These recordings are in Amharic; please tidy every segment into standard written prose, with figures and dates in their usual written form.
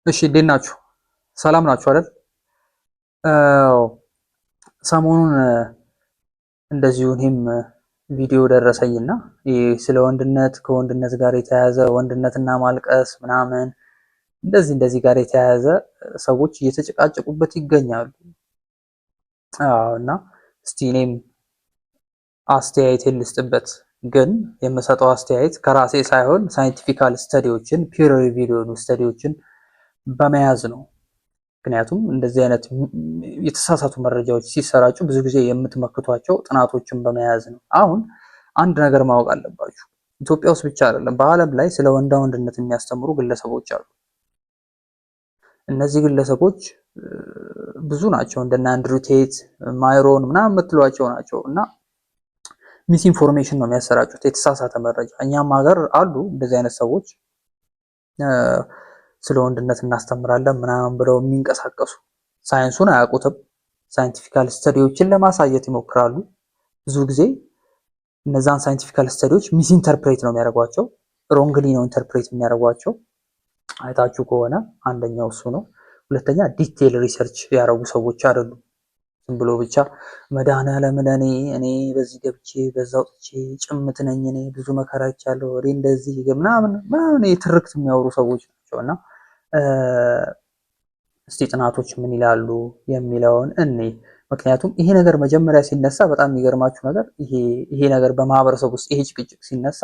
እሺ እንዴት ናችሁ? ሰላም ናችሁ አይደል? አዎ፣ ሰሞኑን እንደዚሁ እኔም ቪዲዮ ደረሰኝና ይህ ስለ ወንድነት ከወንድነት ጋር የተያያዘ ወንድነትና ማልቀስ ምናምን እንደዚህ ጋር የተያያዘ ሰዎች እየተጨቃጨቁበት ይገኛሉ። አዎ፣ እና እስቲ እኔም አስተያየቴን ልስጥበት። ግን የምሰጠው አስተያየት ከራሴ ሳይሆን ሳይንቲፊካል ስተዲዎችን ፒር ሪቪውድ የሆኑ ስተዲዎችን በመያዝ ነው። ምክንያቱም እንደዚህ አይነት የተሳሳቱ መረጃዎች ሲሰራጩ ብዙ ጊዜ የምትመክቷቸው ጥናቶችን በመያዝ ነው። አሁን አንድ ነገር ማወቅ አለባችሁ። ኢትዮጵያ ውስጥ ብቻ አይደለም፣ በዓለም ላይ ስለ ወንዳ ወንድነት የሚያስተምሩ ግለሰቦች አሉ። እነዚህ ግለሰቦች ብዙ ናቸው። እንደነ አንድሩ ቴት፣ ማይሮን ምናምን የምትሏቸው ናቸው እና ሚስ ኢንፎርሜሽን ነው የሚያሰራጩት፣ የተሳሳተ መረጃ። እኛም ሀገር አሉ እንደዚህ አይነት ሰዎች ስለ ወንድነት እናስተምራለን ምናምን ብለው የሚንቀሳቀሱ ሳይንሱን አያውቁትም። ሳይንቲፊካል ስተዲዎችን ለማሳየት ይሞክራሉ። ብዙ ጊዜ እነዛን ሳይንቲፊካል ስተዲዎች ሚስ ኢንተርፕሬት ነው የሚያደርጓቸው፣ ሮንግሊ ነው ኢንተርፕሬት የሚያደርጓቸው። አይታችሁ ከሆነ አንደኛው እሱ ነው። ሁለተኛ ዲቴይል ሪሰርች ያደረጉ ሰዎች አይደሉም። ዝም ብሎ ብቻ መድኃኒዓለም ለእኔ እኔ በዚህ ገብቼ በዛ ወጥቼ ጭምት ነኝ እኔ ብዙ መከራ ይቻለሁ ወደ እንደዚህ ምናምን የትርክት የሚያወሩ ሰዎች ናቸው እና እስቲ ጥናቶች ምን ይላሉ የሚለውን እኔ ምክንያቱም ይሄ ነገር መጀመሪያ ሲነሳ በጣም የሚገርማችሁ ነገር ይሄ ነገር በማህበረሰብ ውስጥ ይሄ ጭቅጭቅ ሲነሳ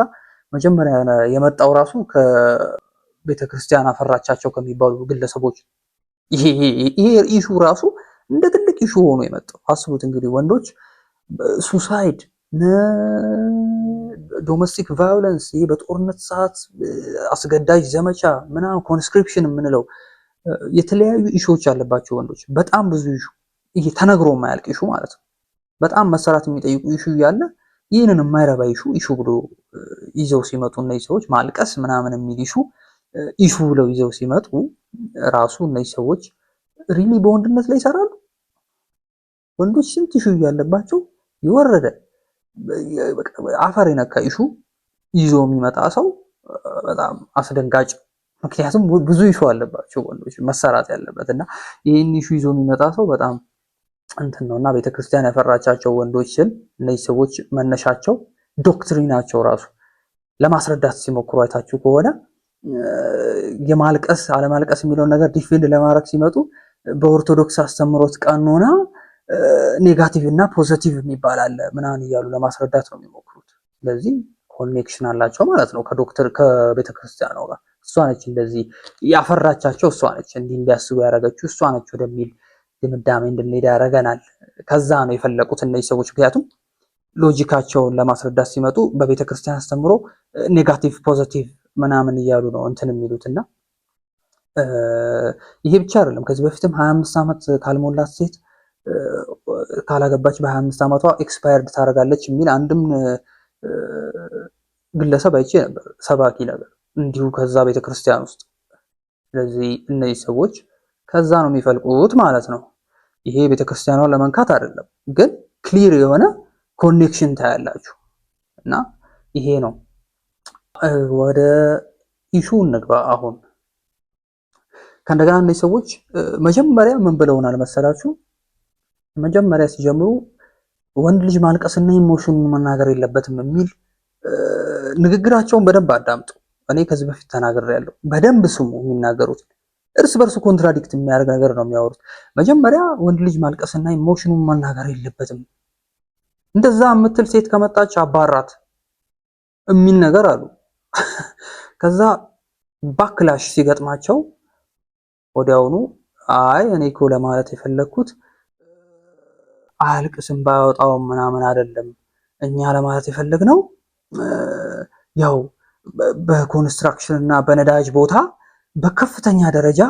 መጀመሪያ የመጣው ራሱ ከቤተክርስቲያን አፈራቻቸው ከሚባሉ ግለሰቦች ይሄ ኢሹ ራሱ እንደ ትልቅ ኢሹ ሆኖ የመጣው አስቡት እንግዲህ ወንዶች ሱሳይድ፣ ዶሜስቲክ ቫዮለንስ፣ ይሄ በጦርነት ሰዓት አስገዳጅ ዘመቻ ምናምን ኮንስክሪፕሽን የምንለው የተለያዩ ኢሹዎች ያለባቸው ወንዶች በጣም ብዙ ኢሹ፣ ይሄ ተነግሮ የማያልቅ ኢሹ ማለት ነው። በጣም መሰራት የሚጠይቁ ኢሹ ያለ ይህንን የማይረባ ኢሹ ብሎ ይዘው ሲመጡ እነዚህ ሰዎች ማልቀስ ምናምን የሚል ኢሹ ብለው ይዘው ሲመጡ ራሱ እነዚህ ሰዎች ሪሊ በወንድነት ላይ ይሰራሉ። ወንዶች ስንት ኢሹ ያለባቸው የወረደ አፈር የነካ ኢሹ ይዞ የሚመጣ ሰው በጣም አስደንጋጭ። ምክንያቱም ብዙ ኢሹ አለባቸው ወንዶች መሰራት ያለበት እና ይህን ኢሹ ይዞ የሚመጣ ሰው በጣም እንትን ነው እና ቤተክርስቲያን ያፈራቻቸው ወንዶች ስል እነዚህ ሰዎች መነሻቸው ዶክትሪናቸው ራሱ ለማስረዳት ሲሞክሩ አይታችሁ ከሆነ የማልቀስ አለማልቀስ የሚለውን ነገር ዲፌንድ ለማድረግ ሲመጡ በኦርቶዶክስ አስተምሮት ቀኖና ኔጋቲቭ እና ፖዘቲቭ የሚባል አለ ምናምን እያሉ ለማስረዳት ነው የሚሞክሩት። ስለዚህ ኮኔክሽን አላቸው ማለት ነው ከቤተክርስቲያኗ ጋር። እሷ ነች እንደዚህ ያፈራቻቸው፣ እሷ ነች እንዲህ እንዲያስቡ ያደረገችው፣ እሷ ነች ወደሚል ድምዳሜ እንድንሄድ ያደረገናል። ከዛ ነው የፈለቁት እነዚህ ሰዎች። ምክንያቱም ሎጂካቸውን ለማስረዳት ሲመጡ በቤተክርስቲያን አስተምሮ ኔጋቲቭ ፖዘቲቭ ምናምን እያሉ ነው እንትን የሚሉት እና ይሄ ብቻ አይደለም። ከዚህ በፊትም 25 ዓመት ካልሞላት ሴት ካላገባች በ25 ዓመቷ ኤክስፓየርድ ታደርጋለች የሚል አንድም ግለሰብ አይቼ ነበር፣ ሰባኪ ነገር እንዲሁ ከዛ ቤተክርስቲያን ውስጥ። ስለዚህ እነዚህ ሰዎች ከዛ ነው የሚፈልቁት ማለት ነው። ይሄ ቤተክርስቲያኗን ለመንካት አይደለም፣ ግን ክሊር የሆነ ኮኔክሽን ታያላችሁ እና ይሄ ነው። ወደ ኢሹ እንግባ አሁን። ከእንደገና እነዚህ ሰዎች መጀመሪያ ምን ብለውናል መሰላችሁ? መጀመሪያ ሲጀምሩ ወንድ ልጅ ማልቀስና ኢሞሽኑን መናገር የለበትም የሚል ንግግራቸውን በደንብ አዳምጡ። እኔ ከዚህ በፊት ተናግሬያለሁ። በደንብ ስሙ የሚናገሩት። እርስ በርሱ ኮንትራዲክት የሚያደርግ ነገር ነው የሚያወሩት። መጀመሪያ ወንድ ልጅ ማልቀስና ኢሞሽኑን መናገር የለበትም፣ እንደዛ የምትል ሴት ከመጣች አባራት የሚል ነገር አሉ። ከዛ ባክላሽ ሲገጥማቸው ወዲያውኑ አይ እኔ እኮ ለማለት የፈለግኩት አያልቅስም ባያወጣውም ምናምን አይደለም፣ እኛ ለማለት የፈለግነው ያው በኮንስትራክሽን እና በነዳጅ ቦታ በከፍተኛ ደረጃ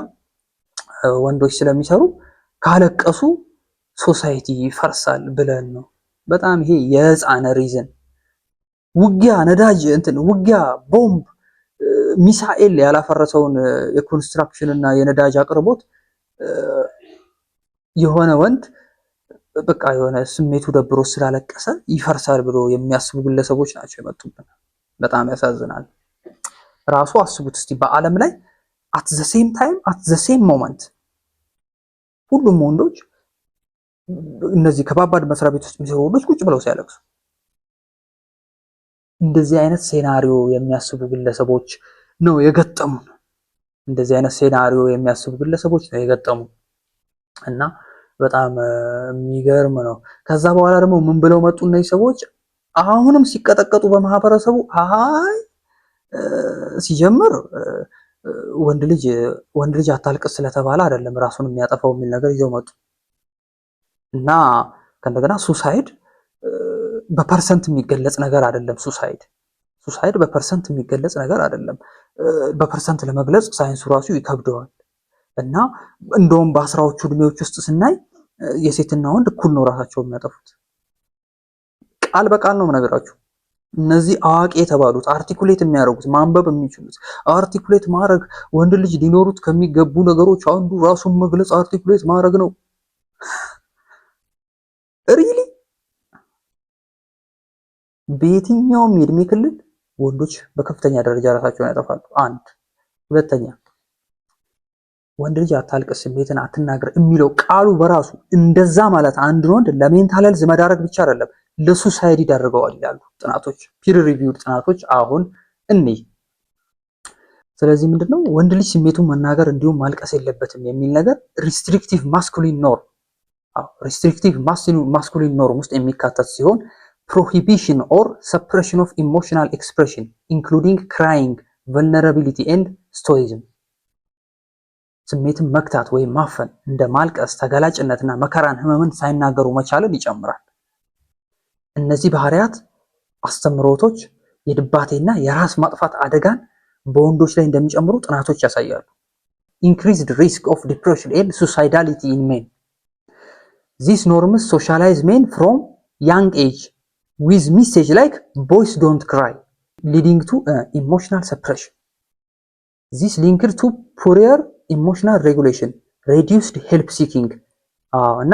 ወንዶች ስለሚሰሩ ካለቀሱ ሶሳይቲ ይፈርሳል ብለን ነው። በጣም ይሄ የህፃን ሪዝን። ውጊያ ነዳጅ ውጊያ ቦምብ ሚሳኤል ያላፈረሰውን የኮንስትራክሽን እና የነዳጅ አቅርቦት የሆነ ወንድ በቃ የሆነ ስሜቱ ደብሮ ስላለቀሰ ይፈርሳል ብሎ የሚያስቡ ግለሰቦች ናቸው የመጡብን። በጣም ያሳዝናል። ራሱ አስቡት እስቲ በዓለም ላይ አት ዘ ሴም ታይም አት ዘ ሴም ሞመንት ሁሉም ወንዶች እነዚህ ከባባድ መስሪያ ቤት ውስጥ የሚሰሩ ወንዶች ቁጭ ብለው ሲያለቅሱ እንደዚህ አይነት ሴናሪዮ የሚያስቡ ግለሰቦች ነው የገጠሙን። እንደዚህ አይነት ሴናሪዮ የሚያስቡ ግለሰቦች ነው የገጠሙን እና በጣም የሚገርም ነው። ከዛ በኋላ ደግሞ ምን ብለው መጡ እነዚህ ሰዎች? አሁንም ሲቀጠቀጡ በማህበረሰቡ አይ ሲጀምር ወንድ ልጅ አታልቅስ ስለተባለ አይደለም ራሱን የሚያጠፋው የሚል ነገር ይዘው መጡ እና ከእንደገና ሱሳይድ በፐርሰንት የሚገለጽ ነገር አይደለም። ሱሳይድ በፐርሰንት የሚገለጽ ነገር አይደለም። በፐርሰንት ለመግለጽ ሳይንሱ ራሱ ይከብደዋል እና እንደውም በአስራዎቹ እድሜዎች ውስጥ ስናይ የሴትና ወንድ እኩል ነው ራሳቸው የሚያጠፉት። ቃል በቃል ነው የምነግራችሁ። እነዚህ አዋቂ የተባሉት አርቲኩሌት የሚያደርጉት ማንበብ የሚችሉት አርቲኩሌት ማድረግ ወንድ ልጅ ሊኖሩት ከሚገቡ ነገሮች አንዱ ራሱን መግለጽ አርቲኩሌት ማድረግ ነው። ሪሊ በየትኛውም የእድሜ ክልል ወንዶች በከፍተኛ ደረጃ ራሳቸውን ያጠፋሉ። አንድ ሁለተኛ ወንድ ልጅ አታልቅስ፣ ስሜትን አትናገር የሚለው ቃሉ በራሱ እንደዛ ማለት አንድ ወንድ ለሜንታል ሄልዝ መዳረግ ብቻ አይደለም ለሱሳይድ ይዳርገዋል ይላሉ ጥናቶች፣ ፒር ሪቪውድ ጥናቶች። አሁን እንይ። ስለዚህ ምንድነው ወንድ ልጅ ስሜቱን መናገር እንዲሁም ማልቀስ የለበትም የሚል ነገር ሪስትሪክቲቭ ማስኩሊን ኖርም ውስጥ የሚካተት ሲሆን prohibition or suppression of emotional expression including crying, vulnerability and stoicism ስሜትን መክታት ወይም ማፈን እንደ ማልቀስ፣ ተጋላጭነትና መከራን፣ ህመምን ሳይናገሩ መቻልን ይጨምራል። እነዚህ ባህሪያት አስተምሮቶች የድባቴና የራስ ማጥፋት አደጋን በወንዶች ላይ እንደሚጨምሩ ጥናቶች ያሳያሉ። increased risk of depression and suicidality in men. These norms socialize men from young age with message like boys don't cry, leading to emotional suppression. This linked to poorer emotional regulation, reduced help seeking እና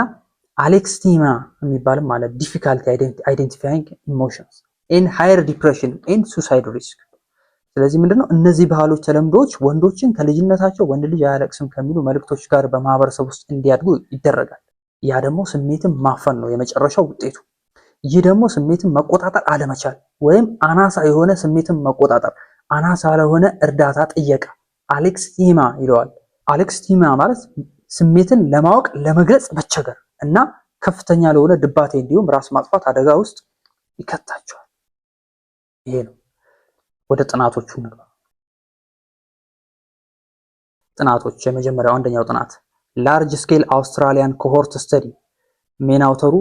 አሌክስቲማ የሚባልም ማለት difficulty identifying emotions and higher depression and suicide risk. ስለዚህ ምንድነው እነዚህ ባህሎች፣ ተለምዶች ወንዶችን ከልጅነታቸው ወንድ ልጅ አያለቅስም ከሚሉ መልእክቶች ጋር በማህበረሰብ ውስጥ እንዲያድጉ ይደረጋል። ያ ደግሞ ስሜትን ማፈን ነው የመጨረሻው ውጤቱ። ይህ ደግሞ ስሜትን መቆጣጠር አለመቻል ወይም አናሳ የሆነ ስሜትን መቆጣጠር፣ አናሳ ለሆነ እርዳታ ጥየቃ አሌክስቲማ ይለዋል። አሌክስቲማ ማለት ስሜትን ለማወቅ ለመግለጽ መቸገር እና ከፍተኛ ለሆነ ድባቴ እንዲሁም ራስ ማጥፋት አደጋ ውስጥ ይከታቸዋል። ይሄ ነው። ወደ ጥናቶቹ እንግባ። ጥናቶች የመጀመሪያው አንደኛው ጥናት ላርጅ ስኬል አውስትራሊያን ኮሆርት ስተዲ ሜን አውተሩ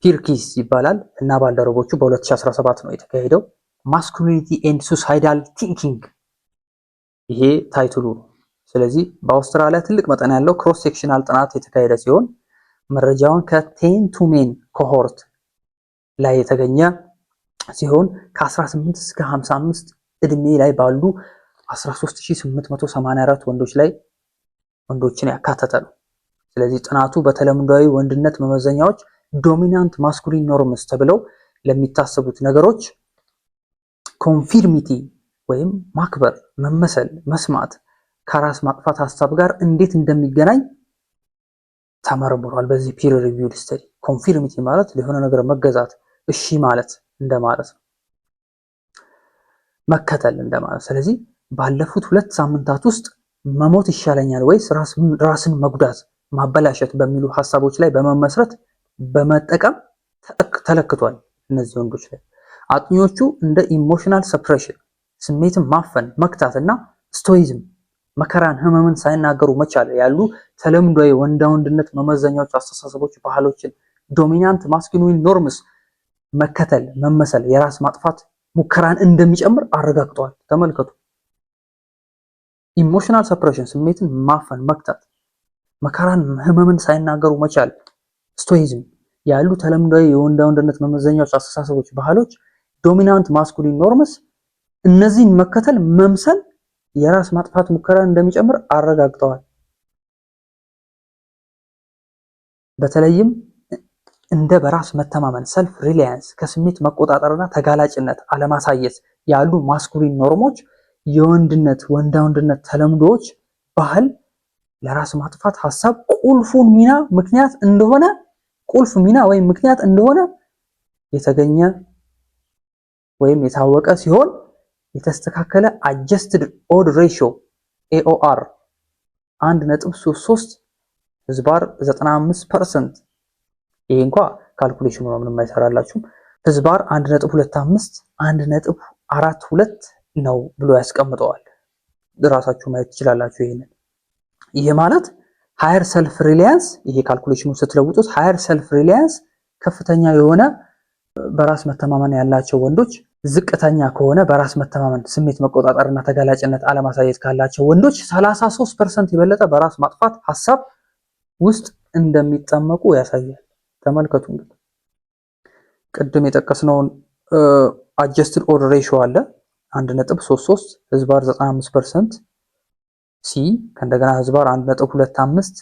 ፒርኪስ ይባላል እና ባልደረቦቹ በ2017 ነው የተካሄደው። ማስኩሊኒቲ ኤንድ ሱሳይዳል ቲንኪንግ ይሄ ታይትሉ ነው። ስለዚህ በአውስትራሊያ ትልቅ መጠን ያለው ክሮስ ሴክሽናል ጥናት የተካሄደ ሲሆን መረጃውን ከ10 to men ኮሆርት ላይ የተገኘ ሲሆን ከ18 እስከ 55 እድሜ ላይ ባሉ 13884 ወንዶችን ያካተተ ነው። ስለዚህ ጥናቱ በተለምዷዊ ወንድነት መመዘኛዎች ዶሚናንት ማስኩሊን ኖርምስ ተብለው ለሚታሰቡት ነገሮች ኮንፊርሚቲ ወይም ማክበር፣ መመሰል፣ መስማት ከራስ ማጥፋት ሀሳብ ጋር እንዴት እንደሚገናኝ ተመርምሯል በዚህ ፒር ሪቪውድ ስተዲ። ኮንፊርሚቲ ማለት ለሆነ ነገር መገዛት፣ እሺ ማለት እንደማለት ነው። መከተል እንደማለት። ስለዚህ ባለፉት 2 ሳምንታት ውስጥ መሞት ይሻለኛል ወይስ ራስን መጉዳት፣ ማበላሸት በሚሉ ሀሳቦች ላይ በመመስረት በመጠቀም ተለክቷል። እነዚህ ወንዶች ላይ አጥኚዎቹ እንደ ኢሞሽናል ሰፕሬሽን ስሜትን ማፈን መክታትና ስቶይዝም መከራን ህመምን ሳይናገሩ መቻል ያሉ ተለምዷዊ ወንዳ ወንድነት መመዘኛዎች፣ አስተሳሰቦች፣ ባህሎችን ዶሚናንት ማስኩሊን ኖርምስ መከተል፣ መመሰል የራስ ማጥፋት ሙከራን እንደሚጨምር አረጋግጠዋል። ተመልከቱ። ኢሞሽናል ሰፕሬሽን ስሜትን ማፈን መክታት፣ መከራን ህመምን ሳይናገሩ መቻል፣ ስቶይዝም ያሉ ተለምዷዊ የወንዳ ወንድነት መመዘኛዎች፣ አስተሳሰቦች፣ ባህሎች ዶሚናንት ማስኩሊን ኖርምስ እነዚህን መከተል መምሰል የራስ ማጥፋት ሙከራን እንደሚጨምር አረጋግጠዋል። በተለይም እንደ በራስ መተማመን ሰልፍ ሪላያንስ፣ ከስሜት መቆጣጠርና ተጋላጭነት አለማሳየት ያሉ ማስኩሊን ኖርሞች የወንድነት ወንዳ ወንድነት ተለምዶዎች ባህል ለራስ ማጥፋት ሀሳብ ቁልፍ ሚና ወይም ምክንያት እንደሆነ የተገኘ ወይም የታወቀ ሲሆን የተስተካከለ አጀስትድ ኦድ ሬሽዮ AOR 1.33 ህዝባር 95%። ይሄ እንኳ ካልኩሌሽኑ ነው ምንም አይሰራላችሁም። ህዝባር 1.25 1.42 ነው ብሎ ያስቀምጠዋል። ራሳችሁ ማየት ትችላላችሁ። ይሄ ማለት ሃየር ሰልፍ ሪላያንስ፣ ይሄ ካልኩሌሽኑ ስትለውጡት ሃየር ሰልፍ ሪላያንስ ከፍተኛ የሆነ በራስ መተማመን ያላቸው ወንዶች ዝቅተኛ ከሆነ በራስ መተማመን ስሜት መቆጣጠርና ተጋላጭነት አለማሳየት ካላቸው ወንዶች 33% የበለጠ በራስ ማጥፋት ሐሳብ ውስጥ እንደሚጠመቁ ያሳያል። ተመልከቱ እንግዲህ ቅድም የጠቀስነውን አጀስትድ ኦድ ሬሽዮ አለ 1.33 ህዝባር 95% ሲ ከእንደገና ህዝባር 1.25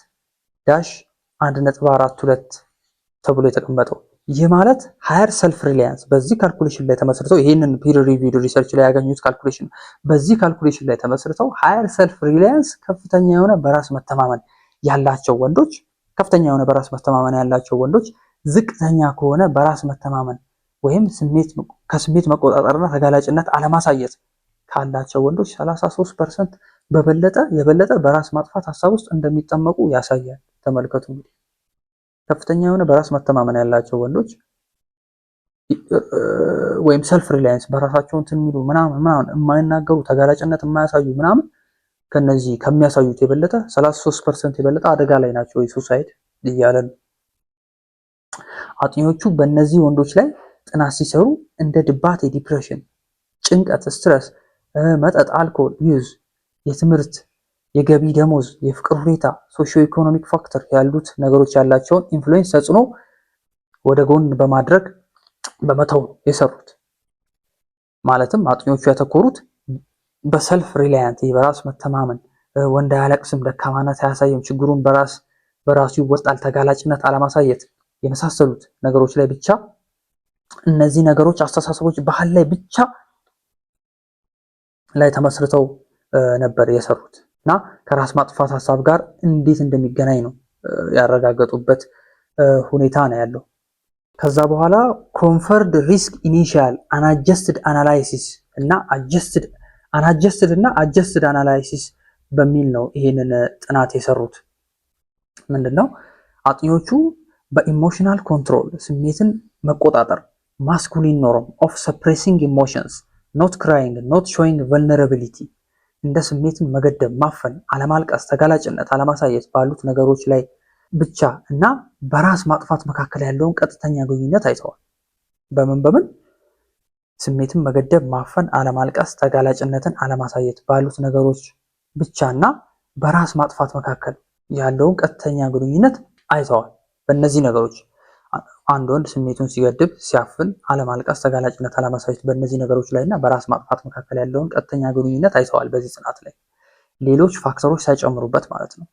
ዳሽ 1.42 ተብሎ የተቀመጠው ይህ ማለት ሃየር ሰልፍ ሪላያንስ በዚህ ካልኩሌሽን ላይ ተመስርተው ይሄንን ፒር ሪቪውድ ሪሰርች ላይ ያገኙት ካልኩሌሽን በዚህ ካልኩሌሽን ላይ ተመስርተው ሃየር ሰልፍ ሪላያንስ ከፍተኛ የሆነ በራስ መተማመን ያላቸው ወንዶች ዝቅተኛ ከሆነ በራስ መተማመን ወይም ከስሜት መቆጣጠርና ተጋላጭነት አለማሳየት ካላቸው ወንዶች 33% የበለጠ በራስ ማጥፋት ሀሳብ ውስጥ እንደሚጠመቁ ያሳያል። ተመልከቱ እንግዲህ ከፍተኛ የሆነ በራስ መተማመን ያላቸው ወንዶች ወይም ሰልፍ ሪላያንስ በራሳቸው እንትን የሚሉ ምናምን የማይናገሩ ተጋላጭነት የማያሳዩ ምናምን ከነዚህ ከሚያሳዩት የበለጠ 33% የበለጠ አደጋ ላይ ናቸው የሱሳይድ እያለ ነው። አጥኚዎቹ በእነዚህ ወንዶች ላይ ጥናት ሲሰሩ እንደ ድባቴ፣ ዲፕሬሽን፣ ጭንቀት፣ ስትረስ፣ መጠጥ፣ አልኮል ዩዝ፣ የትምህርት፣ የገቢ ደሞዝ፣ የፍቅር ሁኔታ፣ ሶሺዮ ኢኮኖሚክ ፋክተር ያሉት ነገሮች ያላቸውን ኢንፍሉዌንስ ተጽዕኖ ወደ ጎን በማድረግ በመተው የሰሩት ማለትም አጥኚዎቹ ያተኮሩት በሰልፍ ሪላያንት በራስ መተማመን ወንድ አያለቅስም፣ ደካማነት አያሳይም፣ ችግሩን በራሱ ይወጣል፣ ተጋላጭነት አለማሳየት የመሳሰሉት ነገሮች ላይ ብቻ እነዚህ ነገሮች አስተሳሰቦች ባህል ላይ ብቻ ላይ ተመስርተው ነበር የሰሩት እና ከራስ ማጥፋት ሀሳብ ጋር እንዴት እንደሚገናኝ ነው ያረጋገጡበት ሁኔታ ነው ያለው። ከዛ በኋላ ኮንፈርድ ሪስክ ኢኒሺያል አናጀስትድ አናላይሲስ እና አጀስትድ አናላይሲስ በሚል ነው ይሄንን ጥናት የሰሩት። ምንድነው አጥኚዎቹ በኢሞሽናል ኮንትሮል ስሜትን መቆጣጠር ማስኩሊን ኖርም ኦፍ ሰፕሬሲንግ ኢሞሽንስ ኖት ክራይንግ ኖት ሾዊንግ ቨልነራቢሊቲ እንደ ስሜትን መገደብ፣ ማፈን፣ አለማልቀስ፣ ተጋላጭነት አለማሳየት ባሉት ነገሮች ላይ ብቻ እና በራስ ማጥፋት መካከል ያለውን ቀጥተኛ ግንኙነት አይተዋል። በምን ስሜትን መገደብ፣ ማፈን፣ አለማልቀስ፣ ተጋላጭነትን አለማሳየት ባሉት ነገሮች ብቻ እና በራስ ማጥፋት መካከል ያለውን ቀጥተኛ ግንኙነት አይተዋል። በእነዚህ ነገሮች አንድ ወንድ ስሜቱን ሲገድብ፣ ሲያፍን፣ አለማልቀስ፣ ተጋላጭነት አለማሳየት በእነዚህ ነገሮች ላይ እና በራስ ማጥፋት መካከል ያለውን ቀጥተኛ ግንኙነት አይተዋል በዚህ ጥናት ላይ ሌሎች ፋክተሮች ሳይጨምሩበት ማለት ነው።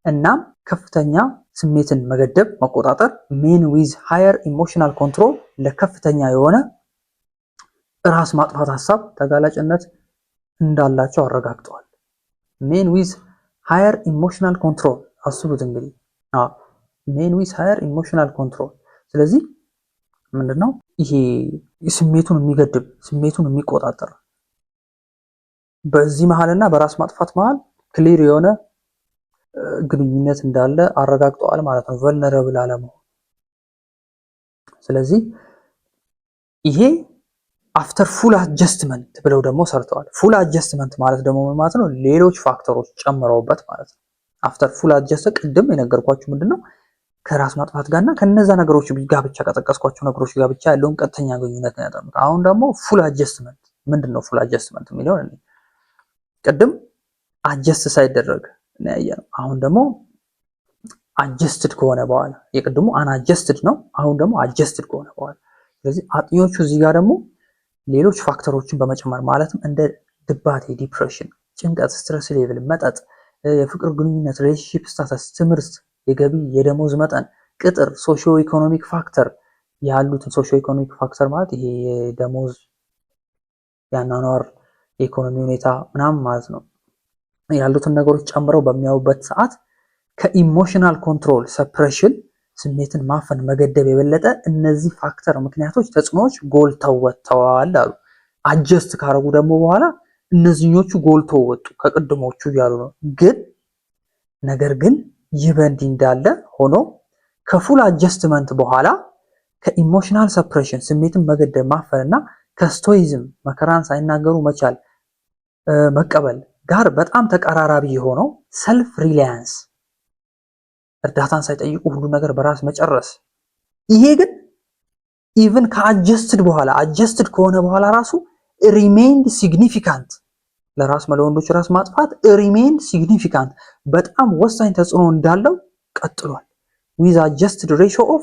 እናም ከፍተኛ ስሜትን መገደብ መቆጣጠር ሜን ዊዝ ሃየር ኢሞሽናል ኮንትሮል ለከፍተኛ የሆነ ራስ ማጥፋት ሀሳብ ተጋላጭነት እንዳላቸው አረጋግጠዋል። ሜን ዊዝ ሃየር ኢሞሽናል ኮንትሮል አስቡት እንግዲህ ሜን ዊዝ ሃየር ኢሞሽናል ኮንትሮል። ስለዚህ ምንድነው ይሄ ስሜቱን የሚገድብ ስሜቱን የሚቆጣጠር በዚህ መሀልና በራስ ማጥፋት መሀል ክሊር የሆነ ግንኙነት እንዳለ አረጋግጠዋል ማለት ነው፣ ቨልነረብል አለመሆን። ስለዚህ ይሄ አፍተር ፉል አጀስትመንት ብለው ደግሞ ሰርተዋል። ፉል አጀስትመንት ማለት ደግሞ ምን ማለት ነው? ሌሎች ፋክተሮች ጨምረውበት ማለት ነው። አፍተር ፉል አጀስት ቅድም የነገርኳችሁ ምንድነው ከራስ ማጥፋት ጋርና ከነዛ ነገሮች ጋር ብቻ ከጠቀስኳቸው ነገሮች ጋር ብቻ ያለውን ቀጥተኛ ግንኙነት ነው ያጠኑት። አሁን ደግሞ ፉል አጀስትመንት ምንድነው? ፉል አጀስትመንት የሚለውን ቅድም አጀስት ሳይደረግ ነው ያየነው። አሁን ደግሞ አጀስትድ ከሆነ በኋላ የቅድሙ አናጀስትድ ነው፣ አሁን ደግሞ አጀስትድ ከሆነ በኋላ ስለዚህ አጥኚዎቹ እዚህ ጋር ደግሞ ሌሎች ፋክተሮችን በመጨመር ማለትም እንደ ድባቴ፣ ዲፕሬሽን፣ ጭንቀት፣ ስትረስ ሌቭል፣ መጠጥ፣ የፍቅር ግንኙነት፣ ሪሌሽንሺፕ ስታተስ፣ ትምህርት፣ የገቢ የደሞዝ መጠን፣ ቅጥር፣ ሶሺዮ ኢኮኖሚክ ፋክተር ያሉትን ሶሺዮ ኢኮኖሚክ ፋክተር ማለት ይሄ የደሞዝ፣ ያኗኗር፣ የኢኮኖሚ ሁኔታ ምናምን ማለት ነው። ያሉትን ነገሮች ጨምረው በሚያዩበት ሰዓት ከኢሞሽናል ኮንትሮል ሰፕሬሽን ስሜትን ማፈን መገደብ የበለጠ እነዚህ ፋክተር ምክንያቶች ተጽዕኖዎች ጎልተው ወጥተዋል አሉ። አጀስት ካረጉ ደግሞ በኋላ እነዚህኞቹ ጎልተው ወጡ ከቅድሞቹ እያሉ ነው። ነገር ግን ይህ በእንዲህ እንዳለ ሆኖ ከፉል አጀስትመንት በኋላ ከኢሞሽናል ሰፕሬሽን ስሜትን መገደብ ማፈን እና ከስቶይዝም መከራን ሳይናገሩ መቻል መቀበል ጋር በጣም ተቀራራቢ የሆነው ሰልፍ ሪላያንስ እርዳታን ሳይጠይቁ ሁሉ ነገር በራስ መጨረስ። ይሄ ግን ኢቭን ከአጀስትድ በኋላ አጀስትድ ከሆነ በኋላ ራሱ ሪሜይንድ ሲግኒፊካንት ለራስ ለወንዶች ራስ ማጥፋት ሪሜይንድ ሲግኒፊካንት በጣም ወሳኝ ተጽዕኖ እንዳለው ቀጥሏል። ዊዝ አጀስትድ ሬሽዮ ኦፍ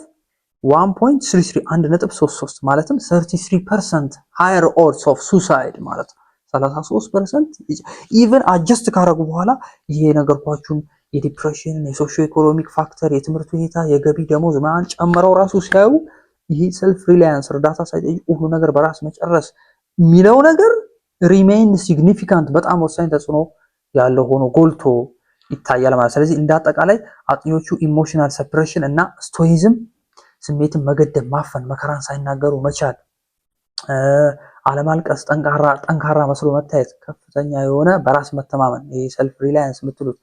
1.33 1.33 ማለትም 33% ሃየር ኦድስ ኦፍ ሱሳይድ ማለት 33% ኢቭን አጀስት ካረጉ በኋላ ይሄ ነገርኳችሁን የዲፕሬሽን የሶሺዮ ኢኮኖሚክ ፋክተር የትምህርት ሁኔታ የገቢ ደሞዝ ምናምን ጨምረው ራሱ ሲያዩ ይሄ ሰልፍ ሪላያንስ እርዳታ ሳይጠይቁ ሁሉ ነገር በራስ መጨረስ የሚለው ነገር ሪሜይን ሲግኒፊካንት በጣም ወሳኝ ተጽዕኖ ያለው ሆኖ ጎልቶ ይታያል ማለት። ስለዚህ እንዳጠቃላይ አጥኞቹ ኢሞሽናል ሰፕሬሽን እና ስቶይዝም ስሜትን መገደብ ማፈን መከራን ሳይናገሩ መቻል አለማልቀስ ጠንካራ መስሎ መታየት ከፍተኛ የሆነ በራስ መተማመን ይሄ ሰልፍ ሪላያንስ የምትሉት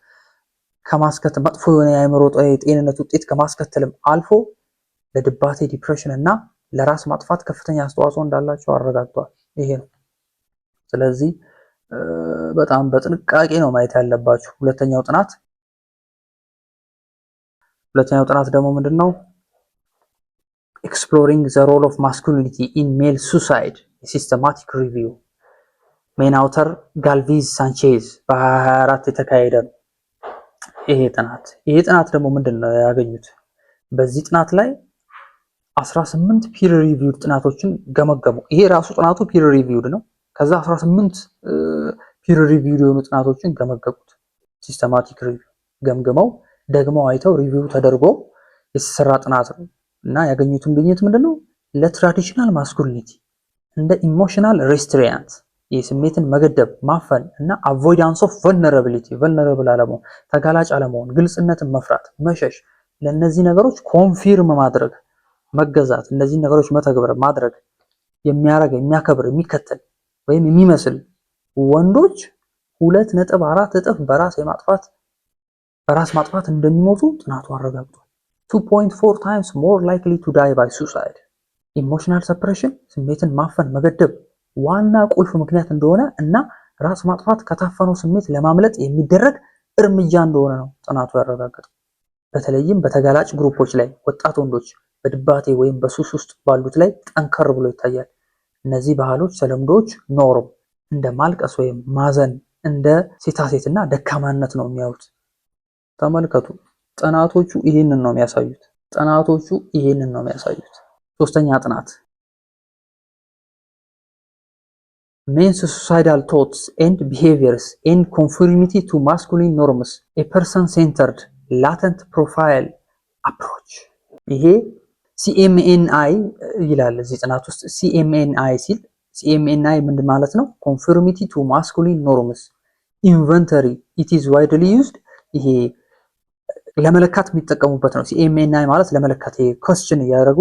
ከማስከተል መጥፎ የሆነ የአእምሮ ጤንነት ውጤት ከማስከተልም አልፎ ለድባቴ ዲፕሬሽን እና ለራስ ማጥፋት ከፍተኛ አስተዋጽኦ እንዳላቸው አረጋግጧል። ይሄ ነው። ስለዚህ በጣም በጥንቃቄ ነው ማየት ያለባችሁ። ሁለተኛው ጥናት ደግሞ ምንድነው? ኤክስፕሎሪንግ ዘ ሮል ኦፍ ማስኩሊኒቲ ኢን ሜል ሱሳይድ ሲስተማቲክ ሪቪው ሜን አውተር ጋልቪዝ ሳንቼዝ በ2024 የተካሄደ ነው። ይሄ ጥናት ደግሞ ምንድነው ያገኙት? በዚህ ጥናት ላይ 18 ፒር ሪቪውድ ጥናቶችን ገመገሙ። ይሄ ራሱ ጥናቱ ፒር ሪቪውድ ነው። ከዛ 18 ፒር ሪቪውድ የሆኑ ጥናቶችን ገመገሙት። ሲስተማቲክ ሪቪው ገምግመው ደግመው አይተው ሪቪው ተደርጎ የተሰራ ጥናት ነው እና ያገኙትን ግኝት ምንድነው? ለትራዲሽናል ማስኩሊኒቲ እንደ ኢሞሽናል ሬስትሪያንት የስሜትን መገደብ ማፈን እና አቮይዳንስ ኦፍ ቨልነራቢሊቲ ቨልነራብል አለመሆን ተጋላጭ አለመሆን ግልጽነትን መፍራት መሸሽ ለነዚህ ነገሮች ኮንፊርም ማድረግ መገዛት እነዚህ ነገሮች መተግበር ማድረግ የሚያረግ የሚያከብር የሚከተል ወይም የሚመስል ወንዶች 2.4 እጥፍ በራስ ማጥፋት እንደሚሞቱ ጥናቱ አረጋግጧል። 2.4 times more likely to die by suicide ኢሞሽናል ሰፕሬሽን ስሜትን ማፈን መገደብ ዋና ቁልፍ ምክንያት እንደሆነ እና ራስ ማጥፋት ከታፈነው ስሜት ለማምለጥ የሚደረግ እርምጃ እንደሆነ ነው ጥናቱ ያረጋገጠው። በተለይም በተጋላጭ ግሩፖች ላይ ወጣት ወንዶች በድባቴ ወይም በሱስ ውስጥ ባሉት ላይ ጠንከር ብሎ ይታያል። እነዚህ ባህሎች ተለምዶች ኖርም እንደ ማልቀስ ወይም ማዘን እንደ ሴታሴትና ደካማነት ነው የሚያዩት። ተመልከቱ፣ ጥናቶቹ ይህንን ነው የሚያሳዩት። ሶስተኛ ጥናት Men's suicidal thoughts and behaviors in conformity to masculine norms, a person-centered latent profile approach. ይሄ CMNI ይላል እዚህ ጥናት ውስጥ CMNI ሲል CMNI ምንድን ማለት ነው? Conformity to masculine norms inventory it is widely used ይሄ ለመለካት የሚጠቀሙበት ነው። CMNI ማለት ለመለካት ይሄ question እያደረጉ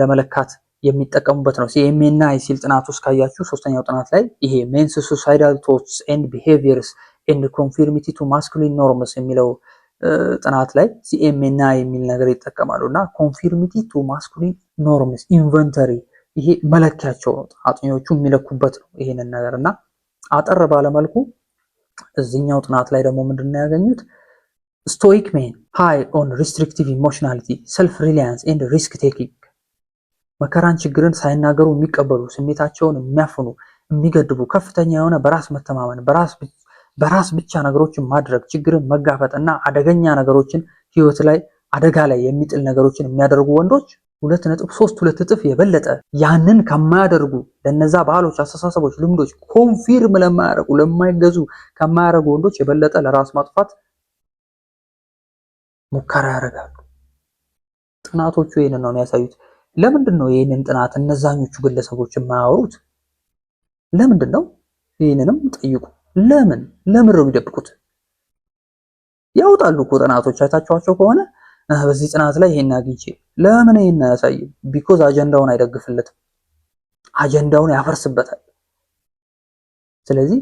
ለመለካት የሚጠቀሙበት ነው። CMNI ሲል ጥናት ውስጥ ካያችሁ ሶስተኛው ጥናት ላይ ይሄ men's suicidal thoughts and behaviors in conformity to masculine norms የሚለው ጥናት ላይ CMNI የሚል ነገር ይጠቀማሉ እና conformity to masculine norms inventory ይሄ መለኪያቸው ነው። አጥኚዎቹ የሚለኩበት ነው ይሄንን ነገርና አጠር ባለመልኩ እዚህኛው ጥናት ላይ ደግሞ ምንድነው ያገኙት? Stoic men high on restrictive emotionality, self-reliance and risk-taking መከራን ችግርን ሳይናገሩ የሚቀበሉ ስሜታቸውን የሚያፍኑ የሚገድቡ ከፍተኛ የሆነ በራስ መተማመን በራስ ብቻ ነገሮችን ማድረግ ችግርን መጋፈጥ እና አደገኛ ነገሮችን ህይወት ላይ አደጋ ላይ የሚጥል ነገሮችን የሚያደርጉ ወንዶች 2.32 እጥፍ የበለጠ ያንን ከማያደርጉ ለነዛ ባህሎች፣ አስተሳሰቦች፣ ልምዶች ኮንፊርም ለማይገዙ ከማያደርጉ ወንዶች የበለጠ ለራስ ማጥፋት ሙከራ ያደርጋሉ። ጥናቶቹ ይሄንን ነው የሚያሳዩት። ለምንድን ነው ይሄንን ጥናት እነዛኞቹ ግለሰቦች የማያወሩት? ለምንድን ነው? ይሄንንም ጠይቁ። ለምን ነው የሚደብቁት? ያወጣሉ እኮ ጥናቶች አይታችኋቸው ከሆነ በዚህ ጥናት ላይ ይሄን አግኝቼ ለምን ይሄን አያሳይም? ቢኮዝ አጀንዳውን አይደግፍለትም፣ አጀንዳውን ያፈርስበታል። ስለዚህ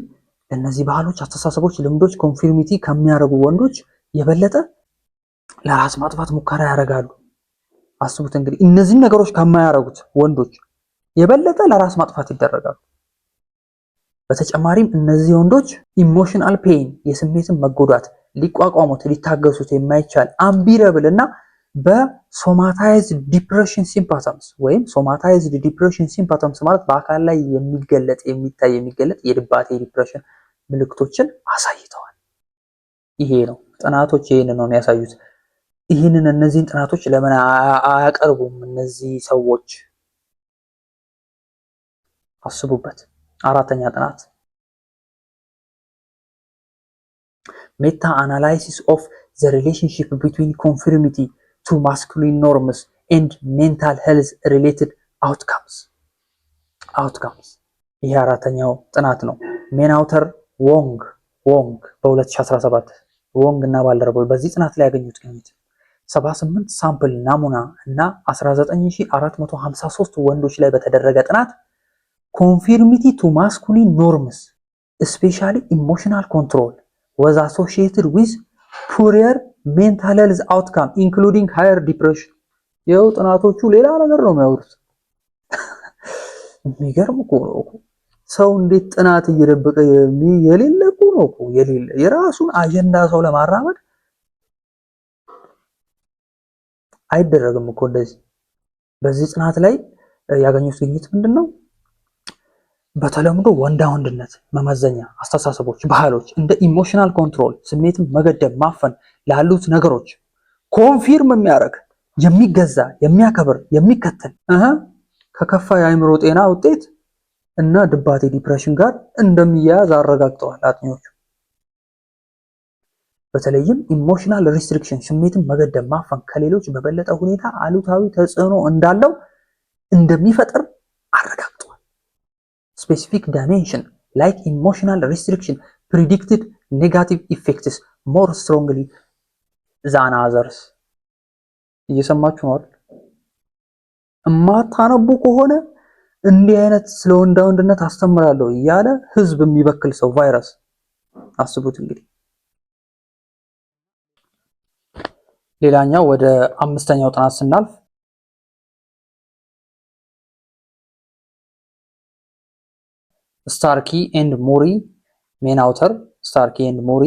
እነዚህ ባህሎች፣ አስተሳሰቦች፣ ልምዶች ኮንፊርሚቲ ከሚያደርጉ ወንዶች የበለጠ ለራስ ማጥፋት ሙከራ ያደርጋሉ። አስቡት እንግዲህ እነዚህን ነገሮች ከማያደርጉት ወንዶች የበለጠ ለራስ ማጥፋት ይደረጋሉ። በተጨማሪም እነዚህ ወንዶች ኢሞሽናል ፔን የስሜትን መጎዳት ሊቋቋሙት ሊታገሱት የማይቻል አምቢረብል እና በሶማታይዝድ ዲፕሬሽን ሲምፓተምስ ወይም ሶማታይዝድ ዲፕሬሽን ሲምፓተምስ ማለት በአካል ላይ የሚገለጥ የሚገለጥ የድባቴ ዲፕሬሽን ምልክቶችን አሳይተዋል። ይሄ ነው ጥናቶች ይሄንን ነው የሚያሳዩት። እነዚህን ጥናቶች ለምን አያቀርቡም እነዚህ ሰዎች? አስቡበት። አራተኛ ጥናት ሜታ አናላይሲስ ኦፍ ዘ ሪሌሽንሺፕ ቢትዊን ኮንፊርሚቲ ቱ ማስኩሊን ኖርምስ ኤንድ ሜንታል ሄልዝ ሪሌትድ አውትካምስ። ይሄ አራተኛው ጥናት ነው። ሜናውተር ዎንግ በ2017 ዎንግ እና ባልደረቦች በዚህ ጥናት ላይ ያገኙት ግኝት 78 ሳምፕል ናሙና እና 19453 ወንዶች ላይ በተደረገ ጥናት ኮንፊርሚቲ ቱ ማስኩሊን ኖርምስ ስፔሻሊ ኢሞሽናል ኮንትሮል was associated with poorer mental health outcome including higher depression። ይኸው ጥናቶቹ ሌላ ነገር ነው የሚያወሩት። የሚገርም እኮ ነው እኮ ሰው እንዴት ጥናት እየደበቀ የሌለ እኮ ነው እኮ የሌለ የራሱን አጀንዳ ሰው ለማራመድ አይደረግም እኮ እንደዚህ። በዚህ ጥናት ላይ ያገኙት ግኝት ምንድነው? በተለምዶ ወንዳ ወንድነት መመዘኛ አስተሳሰቦች፣ ባህሎች እንደ ኢሞሽናል ኮንትሮል ስሜትን መገደብ፣ ማፈን ላሉት ነገሮች ኮንፊርም የሚያደርግ የሚገዛ፣ የሚያከብር፣ የሚከተል ከከፋ የአእምሮ ጤና ውጤት እና ድባቴ ዲፕሬሽን ጋር እንደሚያያዝ አረጋግጠዋል አጥኚዎቹ። በተለይም ኢሞሽናል ሪስትሪክሽን ስሜትን መገደብ፣ ማፈን ከሌሎች በበለጠ ሁኔታ አሉታዊ ተጽዕኖ እንዳለው እንደሚፈጥር አረጋግጠዋል። Specific dimension like emotional restriction predicted negative effects more strongly than others። እየሰማችሁ ነው አይደል? እማታነቡ ከሆነ እንዲህ አይነት ስለ ወንዳ ወንድነት አስተምራለሁ እያለ ህዝብ የሚበክል ሰው ቫይረስ አስቡት እንግዲህ። ሌላኛው ወደ አምስተኛው ጥናት ስናልፍ ስታርኪ ኤንድ ሞሪ ሜናውተር ስታርኪ ኤንድ ሞሪ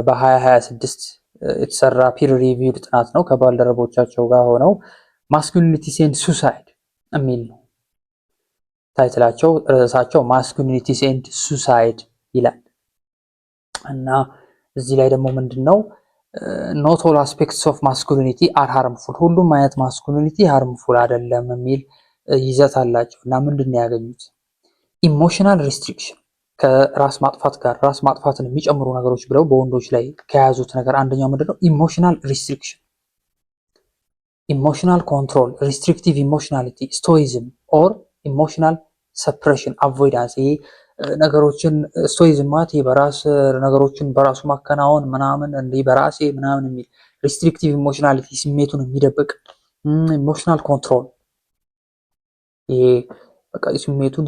በ2026 የተሰራ ፒር ሪቪውድ ጥናት ነው። ከባልደረቦቻቸው ጋር ሆነው ማስኩሊኒቲስ ኤንድ ሱሳይድ የሚል ነው ታይትላቸው። ርዕሳቸው ማስኩሊኒቲስ ኤንድ ሱሳይድ ይላል እና እዚህ ላይ ደግሞ ምንድነው ኖት ኦል አስፔክትስ ኦፍ ማስኩሊኒቲ አር ሃርምፉል፣ ሁሉም አይነት ማስኩሊኒቲ ሃርምፉል አይደለም የሚል ይዘት አላቸው እና ምንድነው ያገኙት? ኢሞሽናል ሪስትሪክሽን ከራስ ማጥፋት ጋር ራስ ማጥፋትን የሚጨምሩ ነገሮች ብለው በወንዶች ላይ ከያዙት ነገር አንደኛው ምንድነው? ኢሞሽናል ሪስትሪክሽን፣ ኢሞሽናል ኮንትሮል፣ ሪስትሪክቲቭ ኢሞሽናሊቲ፣ ስቶይዝም ኦር ኢሞሽናል ሰፕሬሽን አቮይዳንስ። ይሄ ነገሮችን ስቶይዝም ማለት በራስ ነገሮችን በራሱ ማከናወን ምናምን እንዲህ በራሴ ምናምን የሚል ሪስትሪክቲቭ ኢሞሽናሊቲ ስሜቱን የሚደብቅ፣ ኢሞሽናል ኮንትሮል ይሄ በቃ ስሜቱን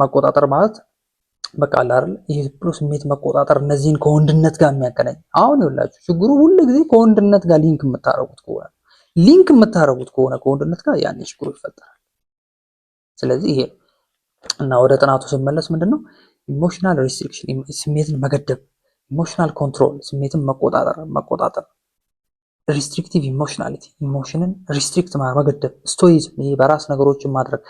መቆጣጠር ማለት በቃ አለ አይደል? ይሄ ብሎ ስሜት መቆጣጠር፣ እነዚህን ከወንድነት ጋር የሚያገናኝ አሁን ይኸውላችሁ ችግሩ ሁሉ ጊዜ ከወንድነት ጋር ሊንክ የምታረጉት ከሆነ ከወንድነት ጋር ያኔ ችግሩ ይፈጠራል። ስለዚህ ይሄ እና ወደ ጥናቱ ስመለስ ምንድነው ኢሞሽናል ሪስትሪክሽን ስሜትን መገደብ፣ ኢሞሽናል ኮንትሮል ስሜትን መቆጣጠር፣ ሪስትሪክቲቭ ኢሞሽናሊቲ ኢሞሽንን ሪስትሪክት መገደብ፣ ስቶይዝም ይሄ በራስ ነገሮችን ማድረግ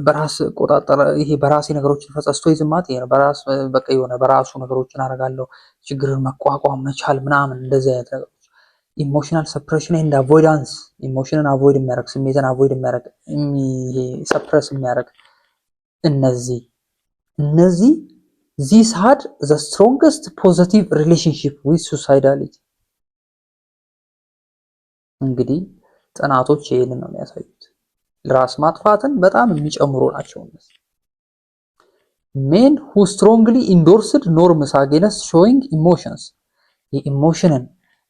በራስ ቆጣጠር ይሄ በራሴ ነገሮችን ፈጸም ስቶይዝም ማለት ይሄ ነው። በራስ በቃ የሆነ በራሱ ነገሮችን አደርጋለሁ ችግርን መቋቋም መቻል ምናምን እንደዚህ አይነት ነገሮች። ኢሞሽናል ሰፕሬሽን ኤንድ አቮይዳንስ ኢሞሽንን አቮይድ የሚያደርግ ስሜትን አቮይድ የሚያደርግ ይሄ ሰፕረስ የሚያደርግ እነዚህ ዚስ ሃድ ዘ ስትሮንገስት ፖዚቲቭ ሪሌሽንሺፕ ዊዝ ሱሳይዳሊቲ። እንግዲህ ጥናቶች ይሄንን ነው የሚያሳዩት። ራስ ማጥፋትን በጣም የሚጨምሩ ናቸው። ሜን ሁ ስትሮንግሊ ኢንዶርስድ ኖርምስ አጌንስት ሾዊንግ ኢሞሽንስ የኢሞሽንን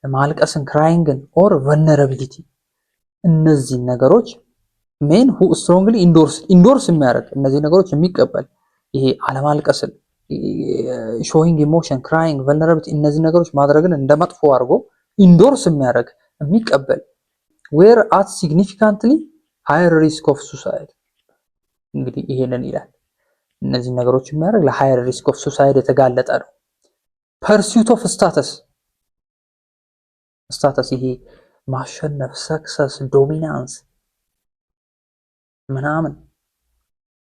ማልቀስን ክራይንግን ኦር ቨልነራቢሊቲ እነዚህን ነገሮች ሜን ሁ ስትሮንግሊ ኢንዶርስ የሚያደርግ እነዚህ ነገሮች የሚቀበል ይሄ አለማልቀስን ሾዊንግ ኢሞሽን ክራይንግ ቨልነራቢሊቲ እነዚህ ነገሮች ማድረግን እንደ መጥፎ አድርጎ ኢንዶርስ የሚያደርግ የሚቀበል ዌር አት ሲግኒፊካንትሊ ሃየር ሪስክ ኦፍ ሱሳይድ እንግዲህ ይሄንን ይላል። እነዚህ ነገሮች የሚያደርግ ለሃየር ሪስክ ኦፍ ሱሳይድ የተጋለጠ ነው። ፐርሱት ኦፍ ስታተስ ይሄ ማሸነፍ፣ ሰክሰስ፣ ዶሚናንስ ምናምን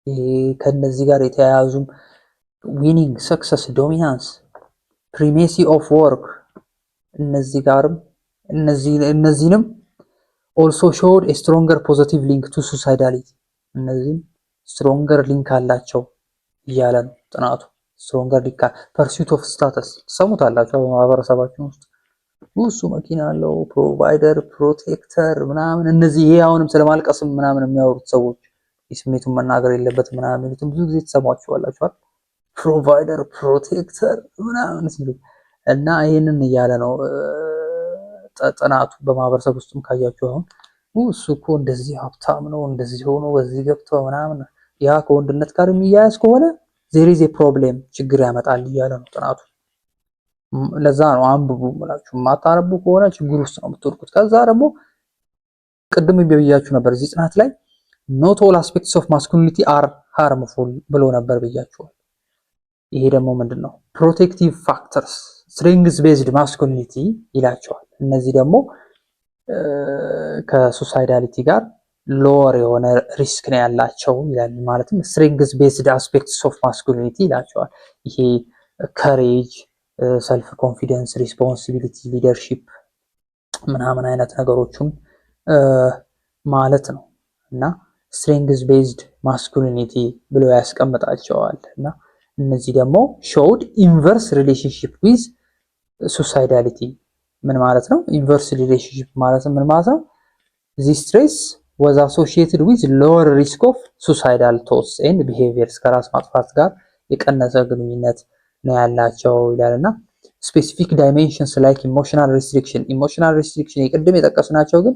ይሄ ከነዚህ ጋር የተያያዙም ዊኒንግ፣ ሰክሰስ፣ ዶሚናንስ፣ ፕሪሜሲ ኦፍ ወርክ እነዚህ ጋርም እነዚህንም ኦልሶ ሾውድ ኤ ስትሮንገር ፖዚቲቭ ሊንክ ቱ ሱሳይዳሊቲ እነዚህም ስትሮንገር ሊንክ አላቸው እያለ ነው ጥናቱ። ስትሮንገር ሊንክ ፐርሱት ኦፍ ስታተስ ትሰሙታላችሁ በማህበረሰባችን ውስጥ እሱ መኪና አለው ፕሮቫይደር ፕሮቴክተር ምናምን እነዚህ ይሄ አሁንም ስለማልቀስም ምናምን የሚያወሩት ሰዎች የስሜቱን መናገር የለበትም ምናምን የሚሉትም ብዙ ጊዜ ትሰሟቸዋላችሁ ፕሮቫይደር ፕሮቴክተር ምናምን ሲሉ እና ይሄንን እያለ ነው ጥናቱ። በማህበረሰብ ውስጥም ካያችሁ አሁን እሱ እኮ እንደዚህ ሀብታም ነው እንደዚህ ሆኖ በዚህ ገብቶ ምናምን ያ ከወንድነት ጋር የሚያያዝ ከሆነ there is a problem ችግር ያመጣል እያለ ነው ጥናቱ። ለዛ ነው አንብቡ ብላችሁ ማታነቡ ከሆነ ችግር ውስጥ ነው የምትወድቁት። ከዛ ደግሞ ቅድም ብያችሁ ነበር እዚህ ጥናት ላይ not all aspects of masculinity are harmful ብሎ ነበር ብያችኋል። ይሄ ደግሞ ምንድነው protective factors strengths based masculinity ይላቸዋል። እነዚህ ደግሞ ከሱሳይዳሊቲ ጋር ሎወር የሆነ ሪስክ ነው ያላቸው ይላል። ማለትም strengths based aspects of masculinity ይላቸዋል። ይሄ courage ሰልፍ ኮንፊደንስ ሪስፖንሲቢሊቲ ሊደርሺፕ ምናምን አይነት ነገሮችን ማለት ነው እና ስትሬንግዝ ቤዝድ ማስኩሊኒቲ ብሎ ያስቀምጣቸዋል። እና እነዚህ ደግሞ ሾውድ ኢንቨርስ ሪሌሽንሺፕ ዊዝ ሱሳይዳሊቲ ምን ማለት ነው? ኢንቨርስ ሪሌሽንሺፕ ማለት ምን ማለት ነው? ዚስ ትሬስ was associated with lower risk of suicidal thoughts and behaviors ከራስ ማጥፋት ጋር የቀነሰ ግንኙነት ነው ያላቸው ይላልና ስፔሲፊክ ዳይሜንሽንስ ላይክ ኢሞሽናል ሪስትሪክሽን የቅድም የጠቀስናቸው ግን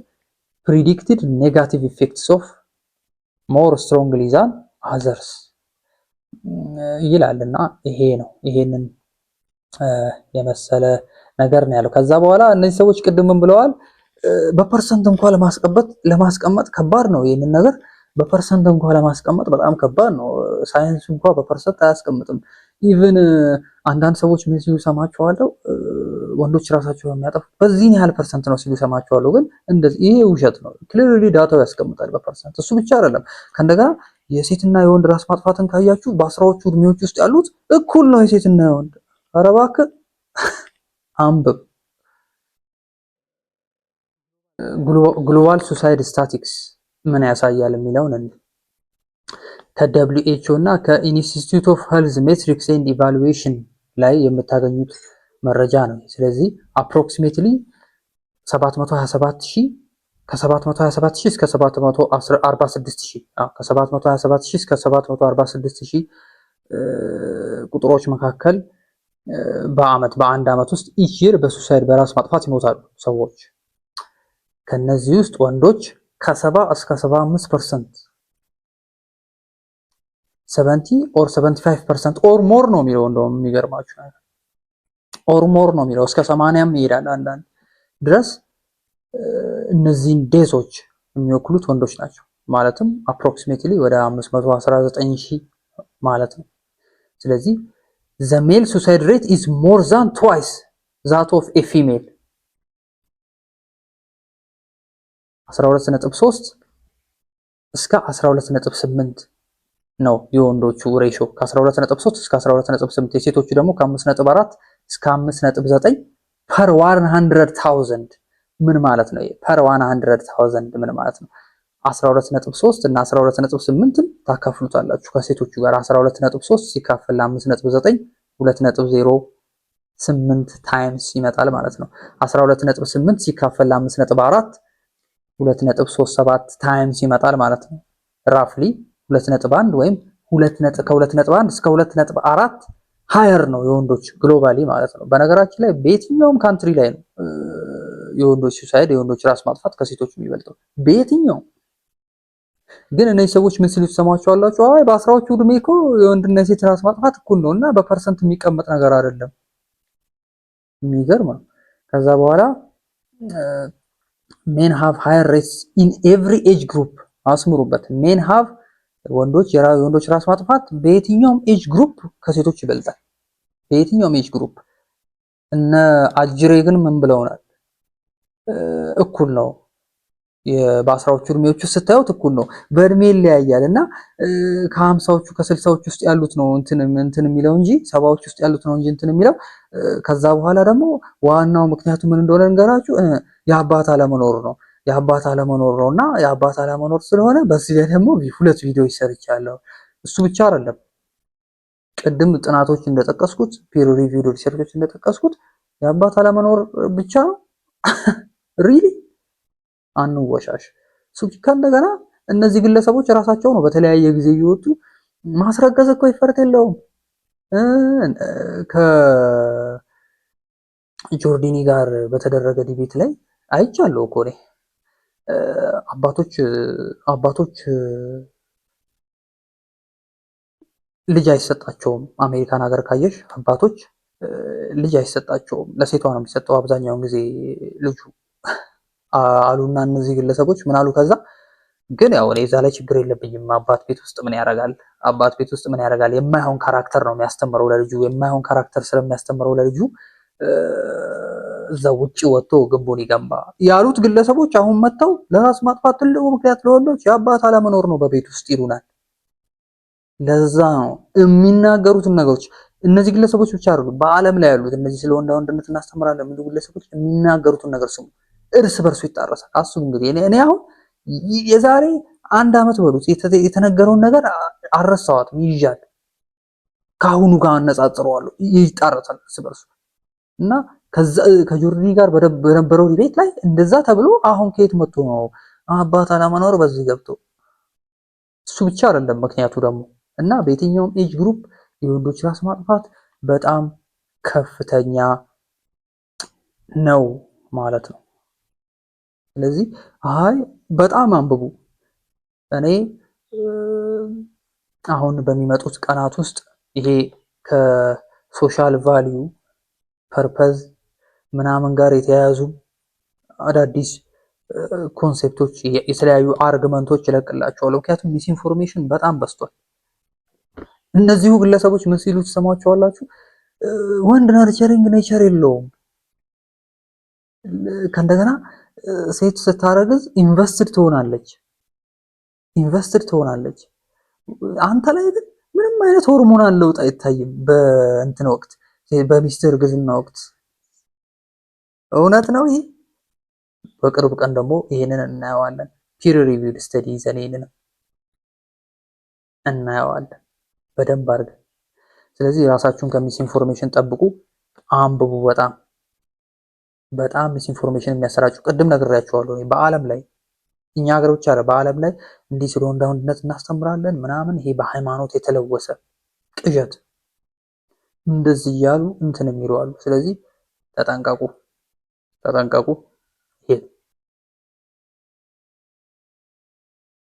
ፕሪዲክትድ ኔጋቲቭ ኢፌክትስ ኦፍ ሞር ስትሮንግሊ ዛን አዘርስ ይላልና ይሄ ነው። ይሄንን የመሰለ ነገር ነው ያለው። ከዛ በኋላ እነዚህ ሰዎች ቅድምም ብለዋል በፐርሰንት እንኳን ለማስቀመጥ ከባድ ነው። ይሄንን ነገር በፐርሰንት እንኳን ለማስቀመጥ በጣም ከባድ ነው። ሳይንስ እንኳን በፐርሰንት አያስቀምጥም። ኢቭን አንዳንድ ሰዎች ምን ሲሉ ሰማቸዋለሁ ወንዶች ራሳቸው የሚያጠፉት በዚህ ያህል ፐርሰንት ነው ሲሉ ሰማቸዋለሁ። ግን እንደዚህ ይሄ ውሸት ነው። ክሊርሊ ዳታው ያስቀምጣል በፐርሰንት። እሱ ብቻ አይደለም ከእንደገና የሴትና የወንድ ራስ ማጥፋትን ካያችሁ በአስራዎቹ እድሜዎች ውስጥ ያሉት እኩል ነው የሴትና የወንድ። ኧረ እባክህ አንብብ። ግሎባል ሱሳይድ ስታቲክስ ምን ያሳያል የሚለውን ከWHO እና ከኢንስቲትዩት ኦፍ ሄልዝ ሜትሪክስ ኤንድ ኢቫሉዌሽን ላይ የምታገኙት መረጃ ነው። ስለዚህ አፕሮክሲሜትሊ 727,000 ከ727,000 እስከ 746,000 ከ727,000 እስከ 746,000 ቁጥሮች መካከል በአንድ ዓመት ውስጥ each year በሱሳይድ በራስ ማጥፋት ይሞታሉ ሰዎች። ከነዚህ ውስጥ ወንዶች ከ70 እስከ 75% 70 or 75% ኦር ሞር ነው የሚለው። እንደውም የሚገርማችሁ ነገር ኦር ሞር ነው የሚለው እስከ 80ም ይሄዳል አንዳንድ ድረስ። እነዚህን ዴዞች የሚወክሉት ወንዶች ናቸው። ማለትም አፕሮክሲሜትሊ ወደ 519,000 ማለት ነው። ስለዚህ the male suicide rate is more than twice that of a female 12.3 እስከ 12.8 ነው የወንዶቹ ሬሾ ከ12.3 እስከ 12.8 የሴቶቹ ደግሞ ከ5.4 እስከ 5.9 per 100,000 ምን ማለት ነው? per 100,000 ምን ማለት ነው? 12.3 እና 12.8 ታካፍሉታላችሁ ከሴቶቹ ጋር 12.3 ሲካፈል 5.9 2.08 ታይምስ ይመጣል ማለት ነው። 12.8 ሲካፈል 5.4 2.37 ታይምስ ይመጣል ማለት ነው። ራፍሊ 2.1 ወይም ከ2.1 እስከ 2.4 ሃየር ነው የወንዶች ግሎባሊ ማለት ነው። በነገራችን ላይ በየትኛውም ካንትሪ ላይ ነው የወንዶች ሱሳይድ የወንዶች ራስ ማጥፋት ከሴቶች የሚበልጠው በየትኛውም። ግን እነዚህ ሰዎች ምን ሲሉ ትሰማቸዋላችሁ? አይ በአስራዎቹ ዕድሜ እኮ የወንድና የሴት ራስ ማጥፋት እኩል ነው እና በፐርሰንት የሚቀመጥ ነገር አይደለም። የሚገርም ነው። ከዛ በኋላ ሜን ሃቭ ሃየር ሬትስ ኢን ኤቭሪ ኤጅ ግሩፕ። አስምሩበት። ሜን ሃቭ የወንዶች ራስ ማጥፋት በየትኛውም ኤጅ ግሩፕ ከሴቶች ይበልጣል። በየትኛውም ኤጅ ግሩፕ። እነ አጅሬ ግን ምን ብለውናል? እኩል ነው። በአስራዎቹ እድሜዎች ውስጥ ስታዩት እኩል ነው። በእድሜ ይለያያል እና ከ50ዎቹ ከ60ዎቹ ውስጥ ያሉት ነው እንትን የሚለው እንጂ 70ዎቹ ውስጥ ያሉት ነው እንጂ እንትን የሚለው። ከዛ በኋላ ደግሞ ዋናው ምክንያቱ ምን እንደሆነ እንገራችሁ። የአባት አለመኖር ነው። የአባት አለመኖር ነው እና የአባት አለመኖር ስለሆነ በዚህ ላይ ደግሞ 2 ቪዲዮ ይሰርቻለሁ። እሱ ብቻ አይደለም። ቅድም ጥናቶች እንደጠቀስኩት ፒር ሪቪውድ ሪሰርቾች እንደጠቀስኩት የአባት አለመኖር ብቻ ነው ሪሊ አንወሻሽ። ከእንደገና እነዚህ ግለሰቦች ራሳቸው ነው በተለያየ ጊዜ እየወጡ ማስረገዝ እኮ ይፈርት የለውም። ከጆርዲኒ ጋር በተደረገ ዲቤት ላይ አይቻለሁ እኮ እኔ አባቶች ልጅ አይሰጣቸውም። አሜሪካን ሀገር ካየሽ አባቶች ልጅ አይሰጣቸውም። ለሴቷ ነው የሚሰጠው አብዛኛውን ጊዜ ልጁ አሉና እነዚህ ግለሰቦች ምን አሉ? ከዛ ግን ያው እኔ እዛ ላይ ችግር የለብኝም። አባት ቤት ውስጥ ምን ያደርጋል? አባት ቤት ውስጥ ምን ያደርጋል? የማይሆን ካራክተር ነው የሚያስተምረው ለልጁ። የማይሆን ካራክተር ስለሚያስተምረው ለልጁ እዛ ውጪ ወጥቶ ግንቡን ይገንባ ያሉት ግለሰቦች አሁን መጥተው ለራስ ማጥፋት ትልቁ ምክንያት ለወንዶች የአባት አለመኖር ነው በቤት ውስጥ ይሉናል። ለዛ ነው የሚናገሩትን ነገሮች እነዚህ ግለሰቦች ብቻ አይደሉም፣ በዓለም ላይ ያሉት እነዚህ ስለ ወንዳ ወንድነት እናስተምራለን የሚሉ ግለሰቦች የሚናገሩትን ነገር ስሙ። እርስ በርሱ ይጣረሳል። አስቡ እንግዲህ እኔ አሁን የዛሬ 1 ዓመት በሉት የተነገረውን ነገር አልረሳኋትም፣ ይዣል። ከአሁኑ ጋር አነጻጽረዋለሁ፣ ይጣረሳል እርስ በርሱ እና ከጆርዲ ጋር በነበረው ዲቤት ላይ እንደዛ ተብሎ አሁን ከየት መጥቶ ነው አባት አለመኖር በዚህ ገብቶ? እሱ ብቻ አይደለም ምክንያቱ ደግሞ እና በየትኛውም ኤጅ ግሩፕ የወንዶች ራስ ማጥፋት በጣም ከፍተኛ ነው ማለት ነው። ስለዚህ በጣም አንብቡ። እኔ አሁን በሚመጡት ቀናት ውስጥ ይሄ ከሶሻል ቫልዩ ፐርፐዝ ምናምን ጋር የተያያዙ አዳዲስ ኮንሴፕቶች የተለያዩ አርግመንቶች ይለቅላቸዋለሁ። ምክንያቱም ሚስኢንፎርሜሽን በጣም በዝቷል። እነዚሁ ግለሰቦች ምን ሲሉ ትሰማቸዋላችሁ? ወንድ ነርቸሪንግ ኔቸር የለውም። ከእንደገና ሴት ስታረግዝ ኢንቨስትድ ትሆናለች። አንተ ላይ ግን ምንም አይነት ሆርሞናል ለውጥ አይታይም። በእንትን ወቅት በሚስት እርግዝና ወቅት እውነት ነው ይሄ። በቅርብ ቀን ደግሞ ይሄንን እናየዋለን። ፒር ሪቪውድ ስተዲ ይዘን ይሄንን እናየዋለን በደንብ አድርገን። ስለዚህ ራሳችሁን ከሚስ ኢንፎርሜሽን ጠብቁ፣ አንብቡ። በጣም ሚስ ኢንፎርሜሽን የሚያሰራጩ ቅድም ነግሬያቸዋለሁ። በዓለም ላይ እኛ ሀገር ብቻ አይደለም፣ በዓለም ላይ እንዲህ ስለ ወንዳ ወንድነት እናስተምራለን ምናምን፣ ይሄ በሃይማኖት የተለወሰ ቅዠት እንደዚህ እያሉ እንትን የሚሉ አሉ። ስለዚህ ተጠንቀቁ።